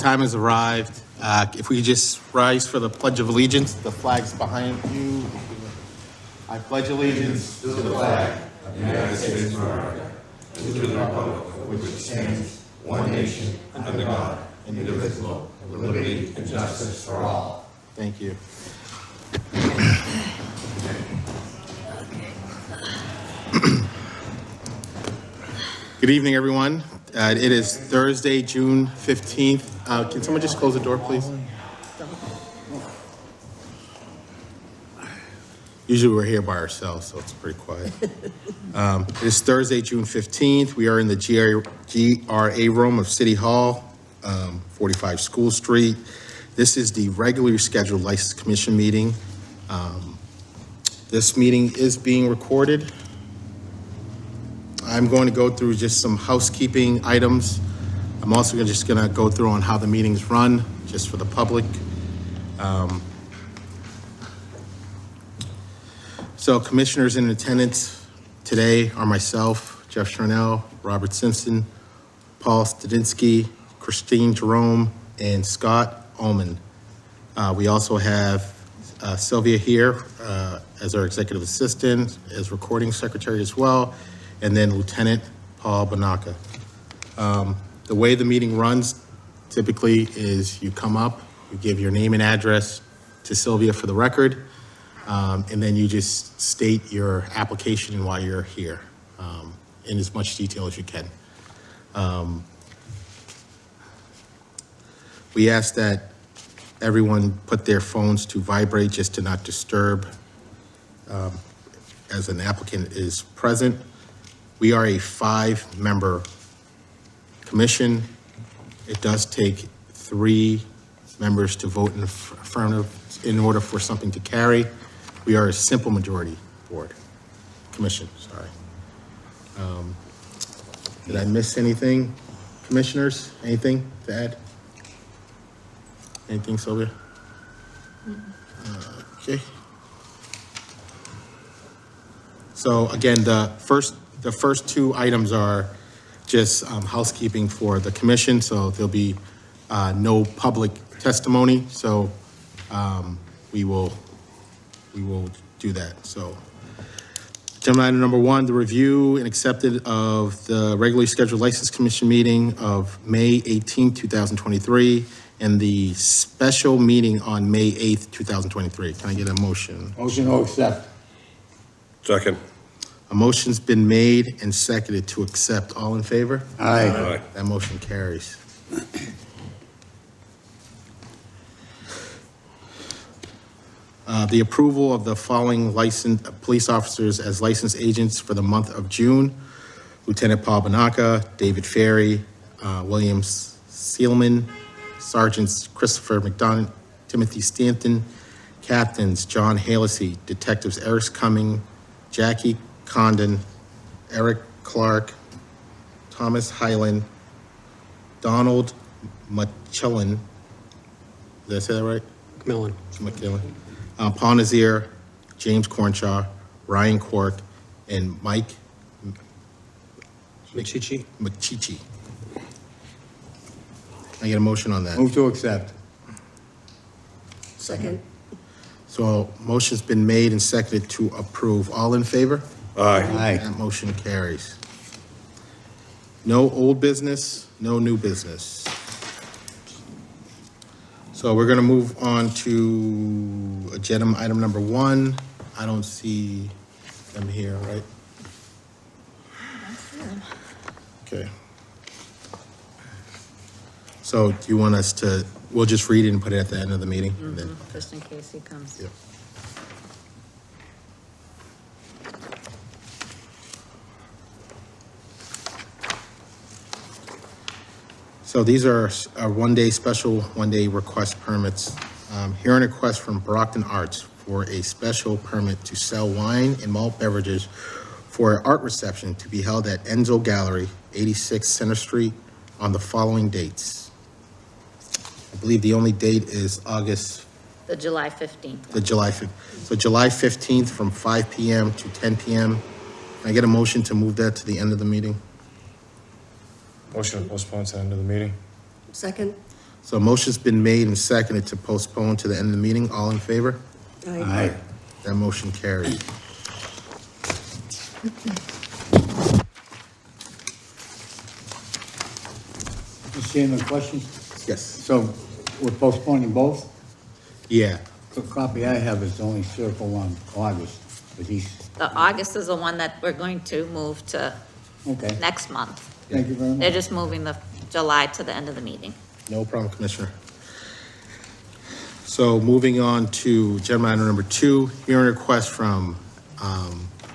time has arrived. If we could just rise for the Pledge of Allegiance, the flag's behind you. I pledge allegiance to the flag of the United States of America, and to the republic for which it stands, one nation, under God, indivisible, with liberty and justice for all. Thank you. Good evening, everyone. It is Thursday, June 15th. Can someone just close the door, please? Usually we're here by ourselves, so it's pretty quiet. It is Thursday, June 15th. We are in the G.A.R room of City Hall, 45 School Street. This is the regularly scheduled License Commission meeting. This meeting is being recorded. I'm going to go through just some housekeeping items. I'm also just going to go through on how the meetings run, just for the public. So commissioners in attendance today are myself, Jeff Charnell, Robert Simpson, Paul Stadinsky, Christine Jerome, and Scott Ullman. We also have Sylvia here as our executive assistant, as recording secretary as well, and then Lieutenant Paul Banaka. The way the meeting runs typically is you come up, you give your name and address to Sylvia for the record, and then you just state your application and why you're here in as much detail as you can. We ask that everyone put their phones to vibrate just to not disturb as an applicant is present. We are a 5-member commission. It does take 3 members to vote in affirmative in order for something to carry. We are a simple majority commission, sorry. Did I miss anything? Commissioners, anything to add? Anything, Sylvia? Okay. So again, the first 2 items are just housekeeping for the commission. So there'll be no public testimony. So we will do that. So agenda item number 1, the review and accepted of the regularly scheduled License Commission meeting of May 18, 2023, and the special meeting on May 8th, 2023. Can I get a motion? Motion to accept. Second. A motion's been made and seconded to accept. All in favor? Aye. Aye. That motion carries. The approval of the following licensed police officers as licensed agents for the month of June: Lieutenant Paul Banaka, David Ferry, William Seelman, Sergeants Christopher McDonough, Timothy Stanton, Captains John Halesey, Detectives Eric Cumming, Jackie Condon, Eric Clark, Thomas Hyland, Donald McClellan. Did I say that right? McMillan. Paul Nazir, James Cornshaw, Ryan Cork, and Mike McChichi. I get a motion on that. Move to accept. Second. So motion's been made and seconded to approve. All in favor? Aye. Aye. That motion carries. No old business, no new business. So we're gonna move on to agenda item number 1. I don't see them here, right? Okay. So do you want us to, we'll just read it and put it at the end of the meeting? And then, Just in case he comes. yeah. So these are one-day special, one-day request permits. Hearing a request from Brockton Arts for a special permit to sell wine and malt beverages for an art reception to be held at Enzo Gallery, 86 Center Street, on the following dates. I believe the only date is August. The July 15th. The July 15th. So July 15th from 5 p.m. to 10 p.m. Can I get a motion to move that to the end of the meeting? Motion to postpone to the end of the meeting. Second. So a motion's been made and seconded to postpone to the end of the meeting. All in favor? Aye. That motion carries. Mr. Chairman, question? Yes. So we're postponing both? Yeah. The copy I have is only circle on August, but he's, The August is the one that we're going to move to okay. next month. Thank you very They're much. just moving the July to the end of the meeting. No problem, Commissioner. So moving on to agenda item number 2, hearing a request from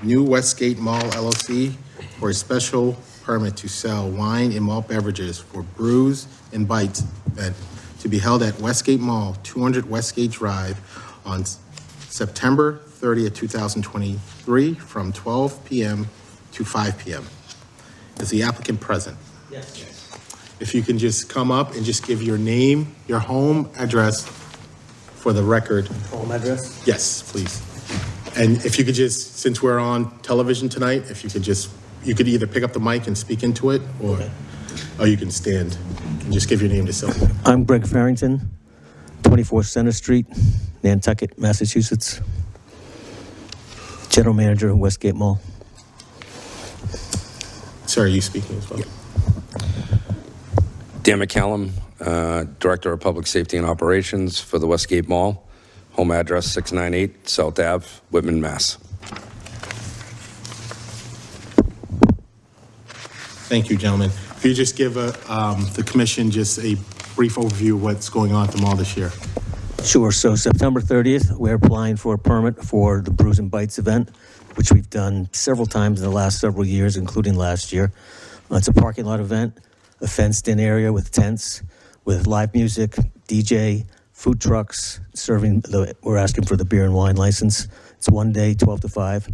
New Westgate Mall LLC for a special permit to sell wine and malt beverages for Brews and Bites event to be held at Westgate Mall, 200 Westgate Drive on September 30th, 2023, from 12 p.m. to 5 p.m. Is the applicant present? Yes. If you can just come up and just give your name, your home address for the record. Home address? Yes, please. And if you could just, since we're on television tonight, if you could just, you could either pick up the mic and speak into it, or you can stand and just give your name to Sylvia. I'm Greg Farrington, 24 Center Street, Nantucket, Massachusetts. General Manager of Westgate Mall. Sir, are you speaking as well? Dan McCallum, Director of Public Safety and Operations for the Westgate Mall. Home address 698 South Ave, Whitman, Mass. Thank you, gentlemen. If you just give the commission just a brief overview of what's going on at the mall this year. Sure. So September 30th, we're applying for a permit for the Brews and Bites event, which we've done several times in the last several years, including last year. It's a parking lot event, a fenced-in area with tents, with live music, DJ, food trucks, serving. We're asking for the beer and wine license. It's one day, 12 to 5.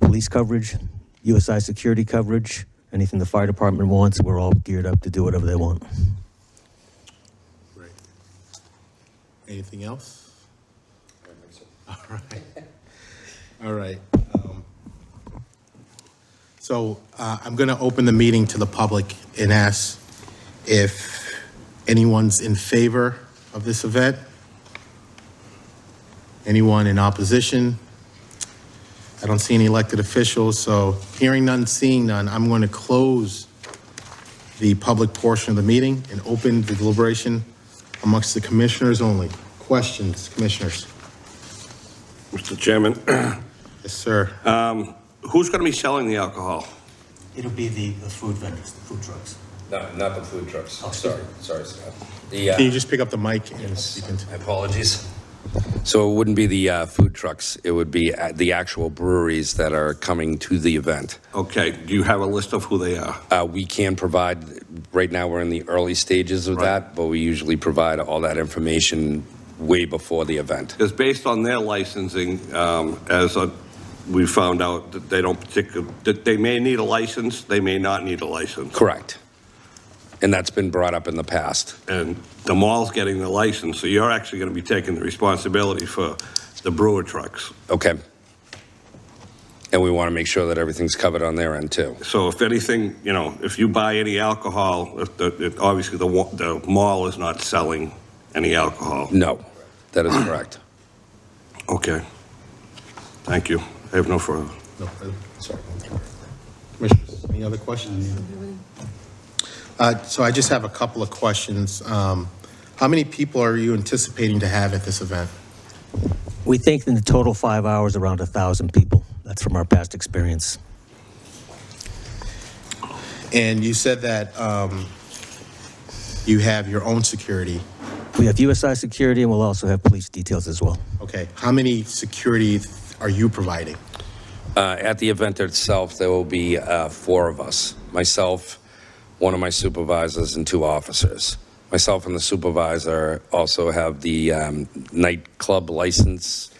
Police coverage, USI security coverage, anything the fire department wants, we're all geared up to do whatever they want. Great. Anything else? All right. All right. So I'm going to open the meeting to the public and ask if anyone's in favor of this event. Anyone in opposition? I don't see any elected officials, so hearing none, seeing none, I'm going to close the public portion of the meeting and open the deliberation amongst the commissioners only. Questions, commissioners? Mr. Chairman, Yes, sir. who's going to be selling the alcohol? It'll be the food vendors, the food trucks. No, not the food trucks. Oh, Sorry, Scott. Can you just pick up the mic and speak into? Apologies. So it wouldn't be the food trucks, it would be the actual breweries that are coming to the event. Okay, do you have a list of who they are? We can provide, right now we're in the early stages of that, but we usually provide all that information way before the event. Because based on their licensing, we found out that they don't that they may need a license, they may not need a license. Correct. And that's been brought up in the past. And the mall's getting the license, so you're actually going to be taking the responsibility for the brewer trucks. Okay. And we want to make sure that everything's covered on their end too. So if anything, if you buy any alcohol, obviously the mall is not selling any alcohol. No, that is correct. Okay. Thank you. I have no further. No, sorry. Commissioners, any other questions? So I just have a couple of questions. How many people are you anticipating to have at this event? We think in the total 5 hours, around 1,000 people. That's from our past experience. And you said that you have your own security. We have USI security, and we'll also have police details as well. Okay. How many security are you providing? At the event itself, there will be 4 of us. Myself, one of my supervisors, and 2 officers. Myself and the supervisor also have the nightclub license.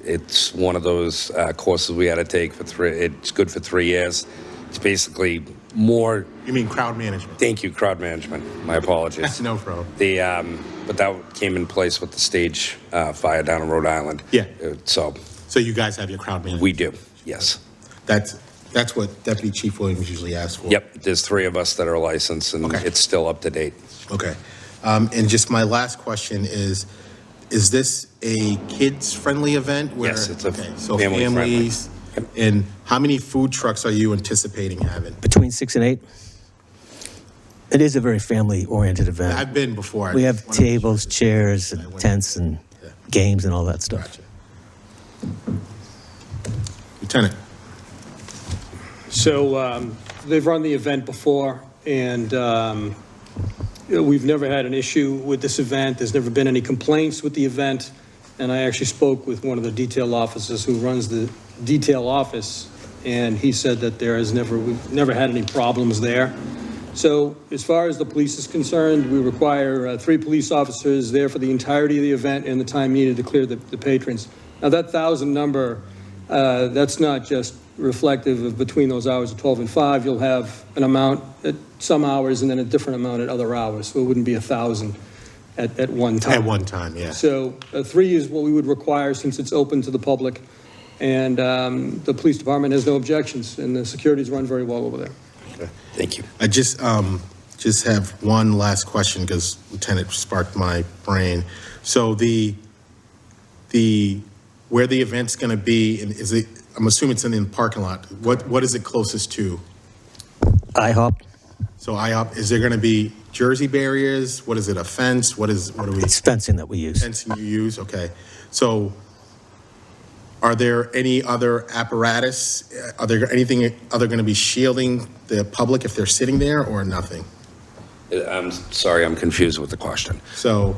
It's one of those courses we had to take for 3. It's good for 3 years. It's basically more. You mean crowd management? Thank you, crowd management. My apologies. No problem. But that came in place with the stage fire down in Rhode Island. Yeah. So So you guys have your crowd management? we do, yes. That's That's what Deputy Chief Williams usually asks for. Yep, there's 3 of us that are licensed, and Okay. it's still up to date. Okay. And just my last question is this a kids-friendly event? where- Yes, it's a okay, so family-friendly. families, and how many food trucks are you anticipating having? Between 6 and 8. It is a very family-oriented event. I've been before. We have One of the- tables, chairs, I and went. tents, and Yeah. games, and all that stuff. Gotcha. Lieutenant? So they've run the event before, and we've never had an issue with this event. There's never been any complaints with the event. And I actually spoke with one of the detail officers who runs the detail office, and he said that we've never had any problems there. So as far as the police is concerned, we require 3 police officers there for the entirety of the event and the time needed to clear the patrons. Now, that 1,000 number, that's not just reflective of between those hours of 12 and 5. You'll have an amount at some hours and then a different amount at other hours. So it wouldn't be 1,000 at one time. At one time, yeah. So 3 is what we would require since it's open to the public. And the police department has no objections, and the security's run very well over there. Thank you. I just have one last question because Lieutenant sparked my brain. So where the event's going to be, is it, I'm assuming it's in the parking lot. What is it closest to? IHOP, So IOP, is there going to be Jersey barriers? What is it, a fence? What do we, it's fencing that we use. fencing you use? Okay. So are there any other apparatus? Are there anything other going to be shielding the public if they're sitting there or nothing? I'm sorry, I'm confused with the question. So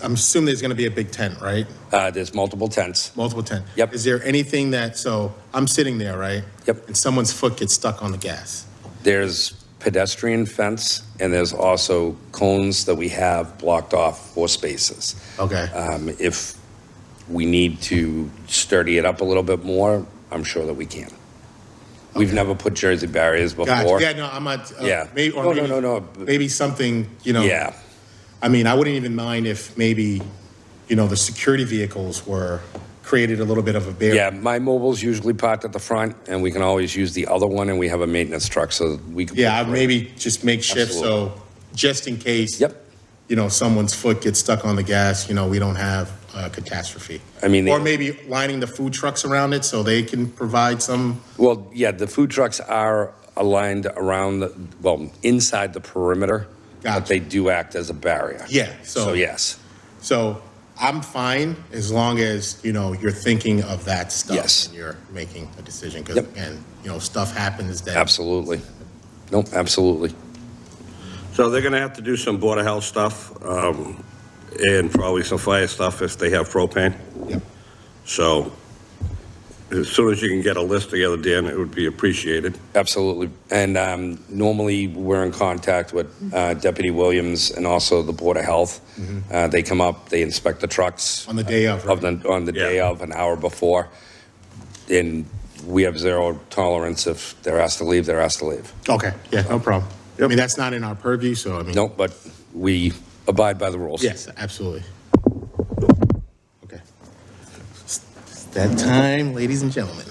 I'm assuming there's going to be a big tent, right? There's multiple tents. Multiple tent. Yep. Is there anything so I'm sitting there, right? Yep. And someone's foot gets stuck on the gas. There's pedestrian fence, and there's also cones that we have blocked off for spaces. Okay. If we need to sturdy it up a little bit more, I'm sure that we can. We've never put Jersey barriers before. Gotcha. Yeah, no, I'm not. Yeah. Maybe, or No, maybe, no, no, no. Maybe something, Yeah, I mean, I wouldn't even mind if maybe, the security vehicles were created a little bit of a barrier. yeah, my mobile's usually parked at the front, and we can always use the other one, and we have a maintenance truck, so we can. Yeah, put- maybe just make shift Absolutely. so just in case. Yep. Someone's foot gets stuck on the gas, we don't have a catastrophe. I mean, Or maybe lining the food trucks around it so they can provide some. Well, yeah, the food trucks are aligned around, inside the perimeter, but Gotcha. they do act as a barrier. Yeah, So yes, So I'm fine as long as, you're thinking of that stuff. Yes. When you're making a decision. Because Yep. again, stuff happens that. absolutely. Nope, absolutely. So they're gonna have to do some Board of Health stuff, and probably some fire stuff if they have propane. Yep. So as soon as you can get a list together, Dan, it would be appreciated. Absolutely. And normally, we're in contact with Deputy Williams and also the Board of Health. They come up, they inspect the trucks. On the day of, right? On the day Yeah. of, an hour before. And we have zero tolerance. If they're asked to leave, they're asked to leave. Okay, yeah, no problem. I mean, that's not in our purview, so I mean. No, but we abide by the rules. Yes, absolutely. Okay. It's that time, ladies and gentlemen.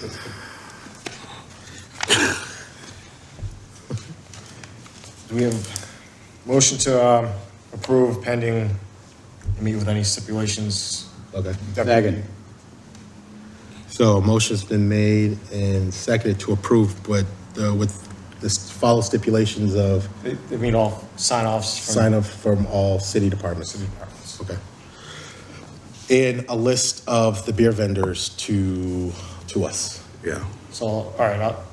Do we have motion to approve pending, meet with any stipulations? Okay. Second. So a motion's been made and seconded to approve, but with the follow stipulations of They meet all sign-offs from sign off from all city departments. city departments. Okay. And a list of the beer vendors to us. Yeah. So, all right, I'll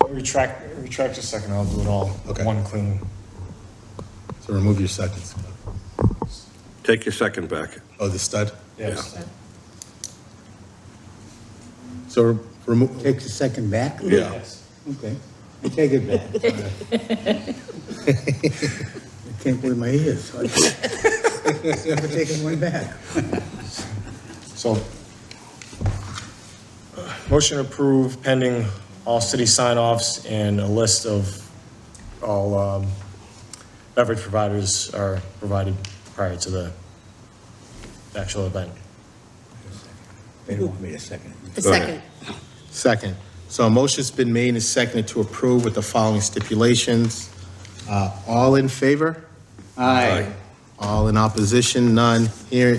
retract a second, I'll do it all, Okay. one clean. So remove your seconds. Take your second back. Oh, the stud? Yes. So remove, Take the second back? Yeah. Okay, I take it back. I can't believe my ears. Never taken one back. So, motion approved pending all city sign-offs and a list of all beverage providers are provided prior to the actual event. They don't want me to second. Go ahead. second. So a motion's been made and seconded to approve with the following stipulations. All in favor? Aye. All in opposition? None. Here,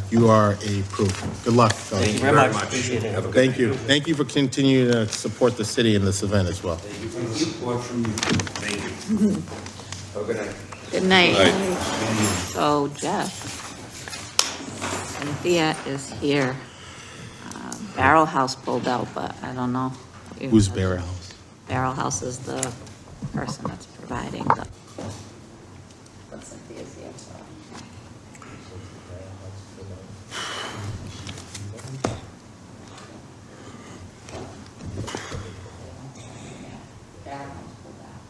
you are approved. Good luck. fellas. Thank you very much. Have a good Thank you. Thank you for continuing to support the city in this event as well. Thank you. Have a good night. Good night. Night. So Jeff, Cynthia is here. Barrel House pulled out, but I don't know. Who's Bear House? Barrel House is the person that's providing the. But Cynthia's here, so. Barrel House pulled out.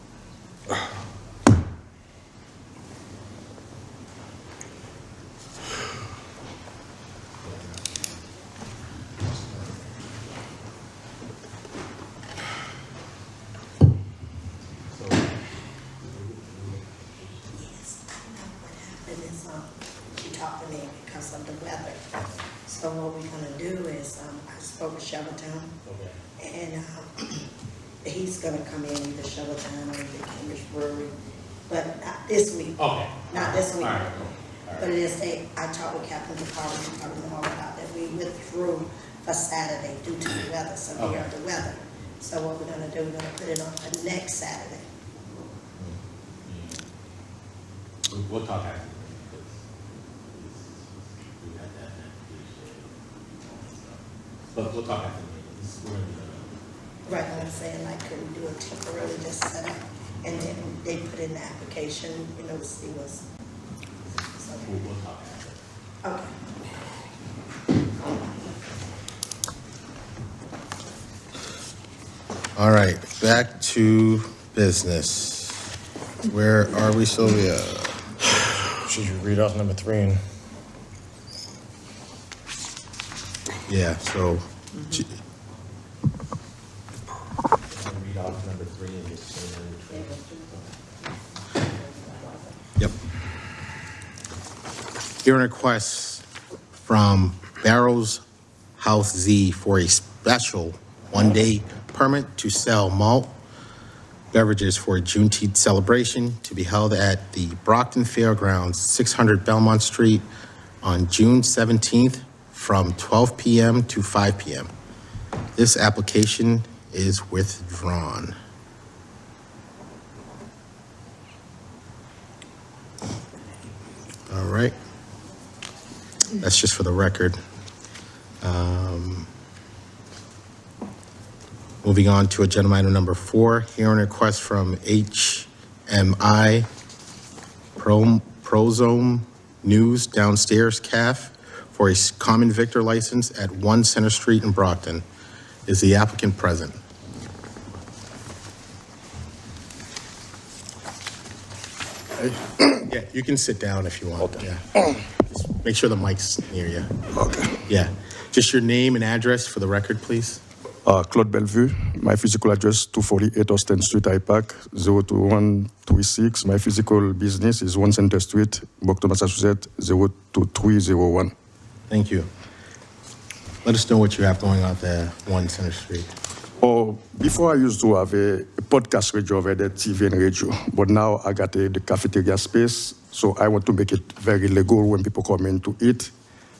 She talked to me because of the weather. So what we're gonna do is, I spoke with Shoveltown. And, he's gonna come in either Shoveltown or the Cambridge Brewery, but not this week. Okay. Not this week. All right. But it is, I talked with Captain Department, he told me all about that. We withdrew for Saturday due to the weather, severe of the weather. So what we're gonna do, we're gonna put it on for next Saturday. We'll talk after. But we'll talk after. Right, like I'm saying, like, could we do a temporary just set up, and then they put in the application, you know, to see what's. So, We'll talk after. okay. All right, back to business. Where are we, Sylvia? Should you read off number 3 and Yeah, so. Read off number 3 and just say Yep. Hearing requests from Barrows House Z for a special one-day permit to sell malt beverages for a Juneteenth celebration to be held at the Brockton Fairgrounds, 600 Belmont Street on June 17th from 12 p.m. to 5 p.m. This application is withdrawn. All right. That's just for the record. Moving on to agenda item number 4, hearing a request from HMI Prozome News Downstairs CAF for a common victor license at 1 Center Street in Brockton. Is the applicant present? Yeah, you can sit down if you want. Yeah. Just make sure the mic's near you. Okay. Yeah. Just your name and address for the record, please. Claude Bellevue. My physical address 248 Austin Street, IPAC 02136. My physical business is 1 Center Street, Brockton, Massachusetts 02301. Thank you. Let us know what you have going on there, 1 Center Street. Oh, before I used to have a podcast radio over there, TV and radio, but now I got the cafeteria space, so I want to make it very legal when people come in to eat.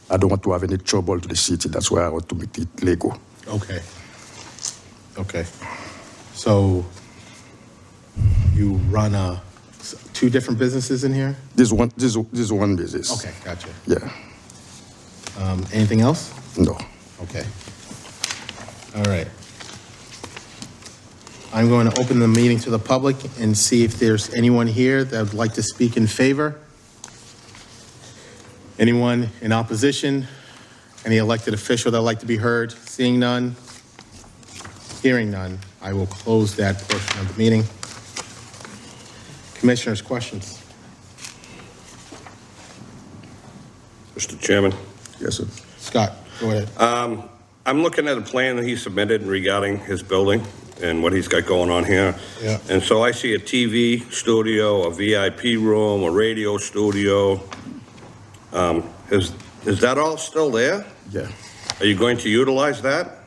I don't want to have any trouble to the city. That's why I want to make it legal. Okay. Okay. So you run 2 different businesses in here? This is one business. Okay, gotcha. Yeah. Anything else? No. Okay. All right. I'm going to open the meeting to the public and see if there's anyone here that would like to speak in favor. Anyone in opposition? Any elected official that would like to be heard? Seeing none? Hearing none, I will close that portion of the meeting. Commissioners, questions? Mr. Chairman, Yes, sir. Scott, go ahead. I'm looking at a plan that he submitted regarding his building and what he's got going on here. Yeah. And so I see a TV studio, a VIP room, a radio studio. Is that all still there? Yeah. Are you going to utilize that?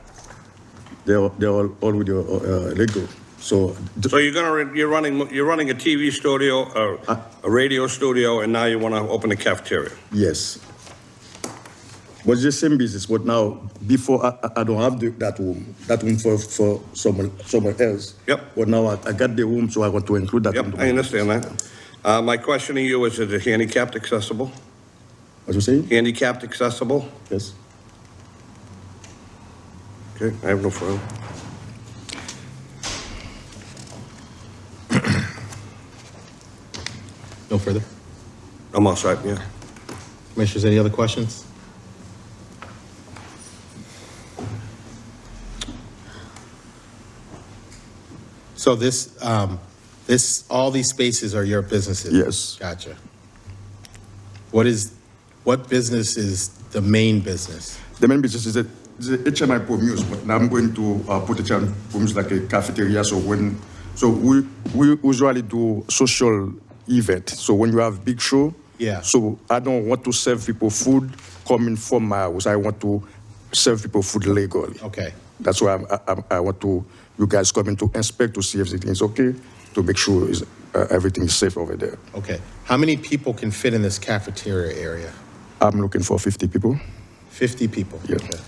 they're already legal. So So you're running a TV studio, a radio studio, and now you want to open a cafeteria? yes. But it's the same business, but now, before, I don't have that room for someone else. Yep. But now I got the room, so I want to include that. Yep, into I my understand business. that. My question to you is it handicapped accessible? What you say? Handicapped accessible? Yes. Okay, I have no further. No further? I'm all set, yeah. Commissioners, any other questions? So all these spaces are your businesses? Yes. Gotcha. What business is the main business? The main business is the HMI Pomuse, but now I'm going to put HMI Pomuse like a cafeteria. So we usually do social event. So when you have big show, Yeah. So I don't want to serve people food coming from my house. I want to serve people food legally. Okay. That's why I want you guys coming to inspect to see if everything is okay, to make sure everything is safe over there. Okay. How many people can fit in this cafeteria area? I'm looking for 50 people. 50 people? Yeah. Okay.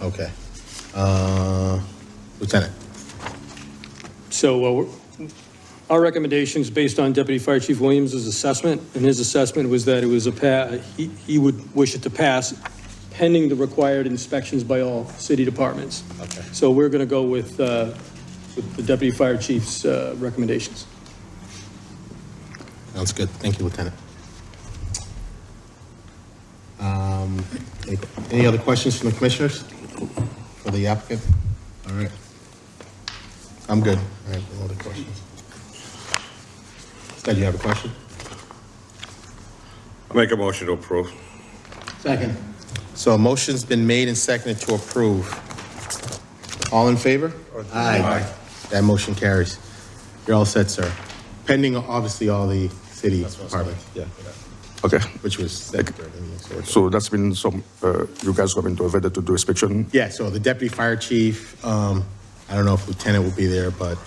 Okay. Lieutenant? So our recommendations based on Deputy Fire Chief Williams' assessment, and his assessment was that it was he would wish it to pass pending the required inspections by all city departments. Okay. So we're going to go with the Deputy Fire Chief's recommendations. Sounds good. Thank you, Lieutenant. Any other questions from the commissioners for the applicant? All right. I'm good. All right, no other questions. Stud, you have a question? I'll make a motion to approve. Second. So a motion's been made and seconded to approve. All in favor? Aye. That motion carries. You're all set, sir. Pending, obviously, all the city departments. Yeah. Okay. Which was set. So that's been you guys coming to Oviedo to do inspection? Yeah, so the deputy fire chief, I don't know if lieutenant will be there, but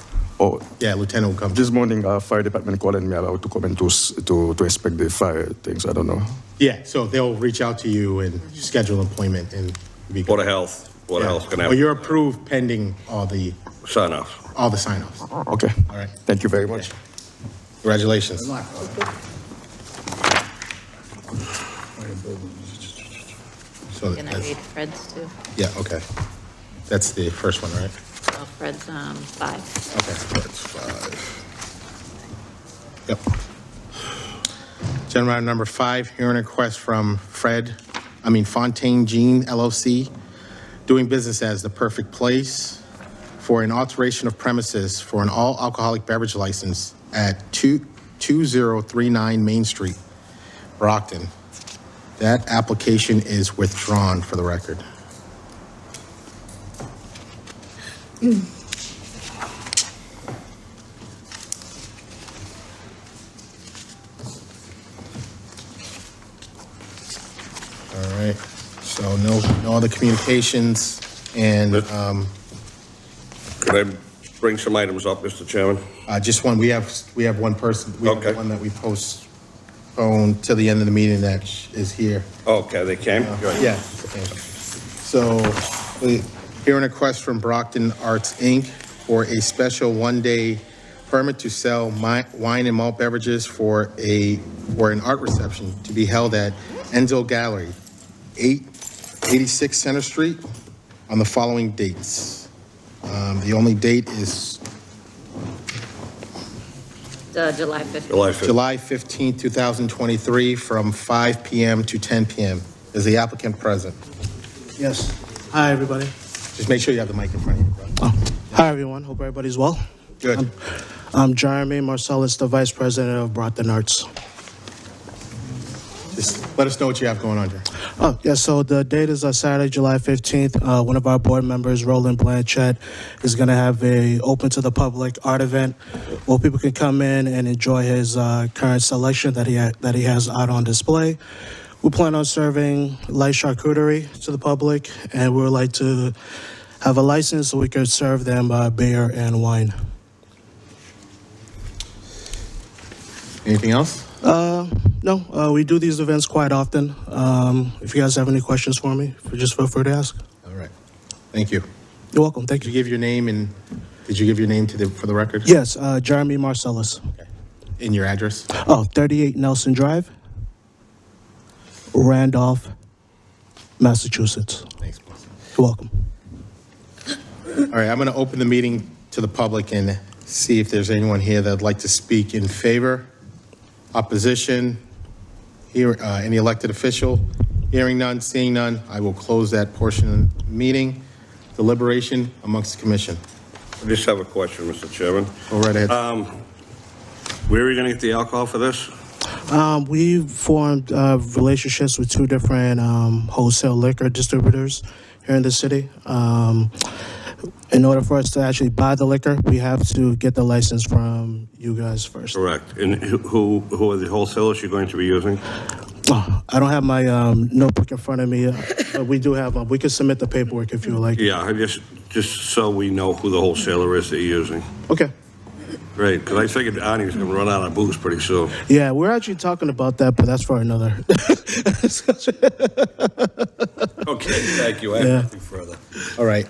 Oh, yeah, lieutenant will come. this morning, fire department calling me about to come in to inspect the fire things. I don't know. Yeah, so they'll reach out to you and schedule an appointment and be good. Board of Health. Board of Health's gonna Well, have you're approved pending all the sign-off. sign-offs. Okay. All right. Thank you very much. Congratulations. So, Can I read Fred's too? yeah, okay. That's the first one, right? Oh, Fred's 5. Okay, that's 5. Yep. Agenda item number 5, hearing a request from Fontaine Jean LLC, doing business as The Perfect Place, for an alteration of premises for an all-alcoholic beverage license at 2039 Main Street, Brockton. That application is withdrawn for the record. All right, so no other communications, and Could I bring some items up, Mr. Chairman? just one, we have one person, we have Okay. one that we postponed till the end of the meeting that is here. Okay, they came? Good. Yeah. So, we hearing a request from Brockton Arts, Inc. for a special one-day permit to sell wine and malt beverages for an art reception to be held at Enzo Gallery, 886 Center Street, on the following dates. The only date is July 15th. July 5th. July 15, 2023, from 5 p.m. to 10 p.m. Is the applicant present? Yes. Hi, everybody. Just make sure you have the mic in front of you, bro. Oh. Hi, everyone. Hope everybody's well. Good. I'm Jeremy Marcellus, the Vice President of Brockton Arts. Just let us know what you have going on here. Oh, yeah, so the date is Saturday, July 15th. One of our board members, Roland Blanchett, is going to have a open to the public art event where people can come in and enjoy his current selection that he has out on display. We plan on serving light charcuterie to the public, and we would like to have a license so we could serve them beer and wine. Anything else? No, we do these events quite often. If you guys have any questions for me, just feel free to ask. All right. Thank you. You're welcome. Thank Did you you. give your name and, did you give your name for the record? Yes, Jeremy Marcellus. And your address? 38 Nelson Drive, Randolph, Massachusetts. Thanks, boss. You're welcome. All right, I'm going to open the meeting to the public and see if there's anyone here that'd like to speak in favor, opposition, here, any elected official. Hearing none, seeing none, I will close that portion of the meeting. Deliberation amongst the commission. I just have a question, Mr. Chairman. Go right ahead. Where are you going to get the alcohol for this? We formed relationships with 2 different wholesale liquor distributors here in the city. In order for us to actually buy the liquor, we have to get the license from you guys first. Correct. And who are the wholesalers you're going to be using? I don't have my notebook in front of me, but we do have, we can submit the paperwork if you would like. Yeah, I just so we know who the wholesaler is that you're using. Okay. Great, because I figured Arnie's going to run out of booze pretty soon. Yeah, we're actually talking about that, but that's for another. Okay, thank you. I have Yeah. nothing further. All right,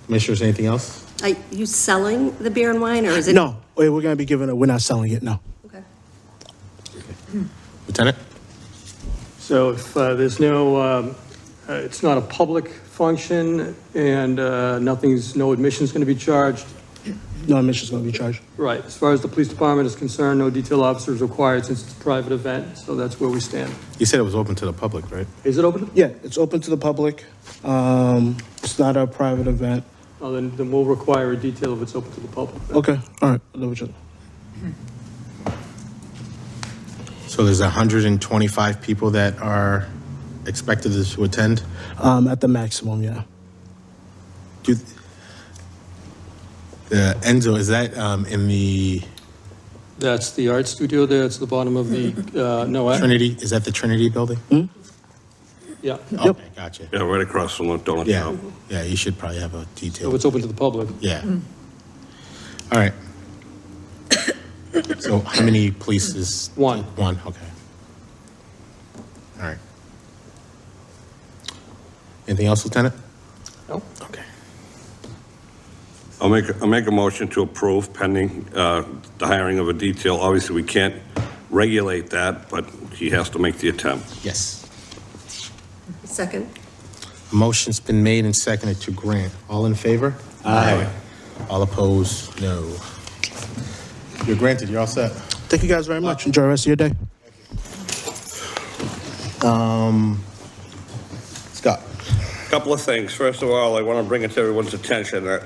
commissioners, anything else? Are you selling the beer and wine, or is it? No, we're going to be giving it, we're not selling it, no. Okay. Lieutenant? So if there's no, it's not a public function and no admission's going to be charged. No admission's going to be charged. Right, as far as the police department is concerned, no detail officer is required since it's a private event, so that's where we stand. You said it was open to the public, right? Is it open? Yeah, it's open to the public. It's not a private event. Oh, then we'll require a detail if it's open to the public. Okay, all right. I'll know what you're- So there's 125 people that are expected to attend? At the maximum, yeah. The Enzo, is that in the That's the art studio there, it's the bottom of the, Trinity? Is that the Trinity building? yeah. Okay, gotcha. Yeah, right across from the donut Yeah, shop. yeah, you should probably have a So detail. it's open to the public. Yeah. All right. So how many police is? One. One, okay. All right. Anything else, Lieutenant? No? Okay. I'll make a motion to approve pending the hiring of a detail. Obviously, we can't regulate that, but he has to make the attempt. Yes. Second? A motion's been made and seconded to grant. All in favor? Aye. All opposed? No. You're granted, you're all set. Thank you guys very much. Enjoy the rest of your day. Scott? Couple of things. First of all, I want to bring it to everyone's attention that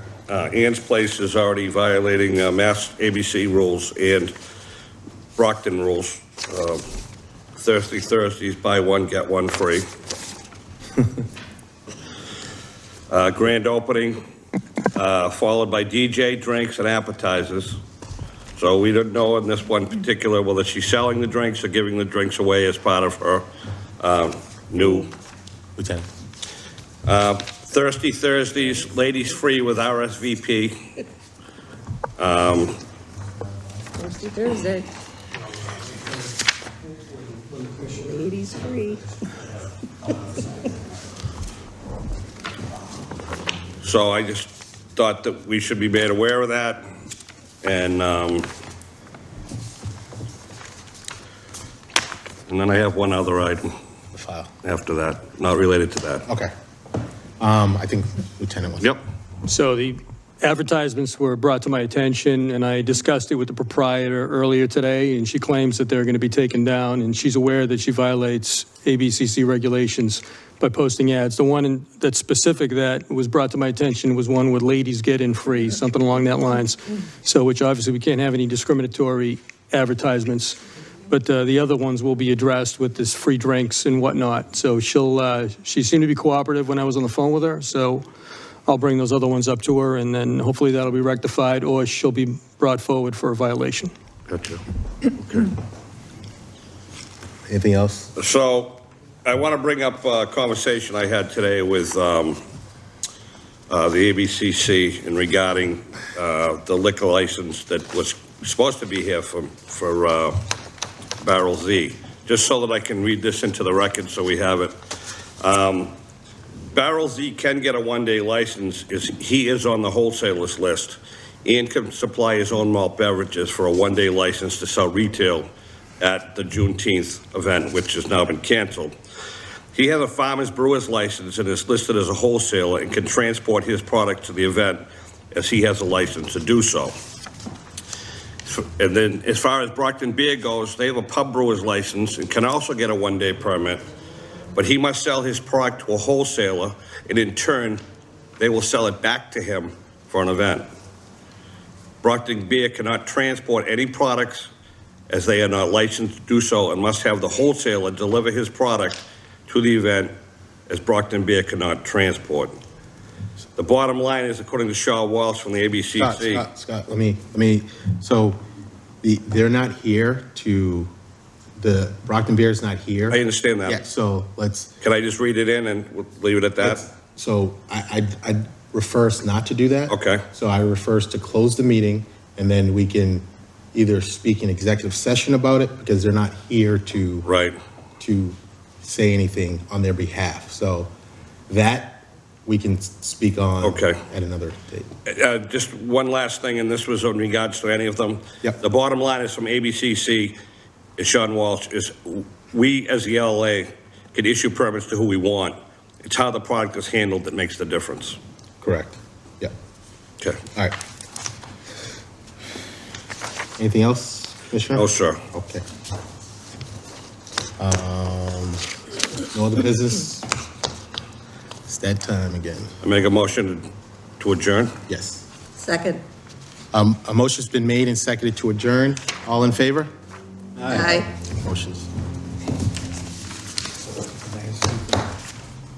Ann's Place is already violating Mass ABC rules and Brockton rules. Thirsty Thursdays, buy one, get one free. Grand opening, followed by DJ, drinks, and appetizers. So we don't know in this one particular whether she's selling the drinks or giving the drinks away as part of her new Lieutenant? Thirsty Thursdays, ladies free with RSVP. Thursday. Ladies free. So I just thought that we should be made aware of that. And then I have one other item The file. after that, not related to that. Okay. I think Lieutenant was. Yep. So the advertisements were brought to my attention, and I discussed it with the proprietor earlier today, and she claims that they're going to be taken down, and she's aware that she violates ABCC regulations by posting ads. The one that's specific that was brought to my attention was one with ladies get in free, something along that lines. So, which obviously we can't have any discriminatory advertisements, but the other ones will be addressed with this free drinks and whatnot. So she seemed to be cooperative when I was on the phone with her, so I'll bring those other ones up to her, and then hopefully that'll be rectified, or she'll be brought forward for a violation. Gotcha. Okay. Anything else? So I want to bring up a conversation I had today with the ABCC in regarding the liquor license that was supposed to be here for Barrel Z, just so that I can read this into the record so we have it. Barrel Z can get a one-day license if he is on the wholesalers list and can supply his own malt beverages for a one-day license to sell retail at the Juneteenth event, which has now been canceled. He has a farmer's brewer's license and is listed as a wholesaler and can transport his product to the event as he has a license to do so. And then as far as Brockton Beer goes, they have a pub brewer's license and can also get a one-day permit, but he must sell his product to a wholesaler, and in turn, they will sell it back to him for an event. Brockton Beer cannot transport any products as they are not licensed to do so and must have the wholesaler deliver his product to the event as Brockton Beer cannot transport. The bottom line is, according to Shaw Walsh from the ABCC. Scott, let me, so they're not here to, the Brockton Beer is not here. I understand that. Yeah, so let's. Can I just read it in and we'll leave it at that? So I refer us not to do that. Okay. So I refer us to close the meeting, and then we can either speak in executive session about it, because they're not here to. Right. To say anything on their behalf. So that we can speak on. Okay. At another date. Just one last thing, and this was in regards to any of them. Yep. The bottom line is from ABCC, is Sean Walsh, is we as the LLA can issue permits to who we want. It's how the product is handled that makes the difference. Correct. Yeah. Okay. All right. Anything else, Commissioner? No, sir. Okay. No other business? It's that time again. I make a motion to adjourn. Yes. Second. A motion's been made and seconded to adjourn. All in favor? Aye. Motion's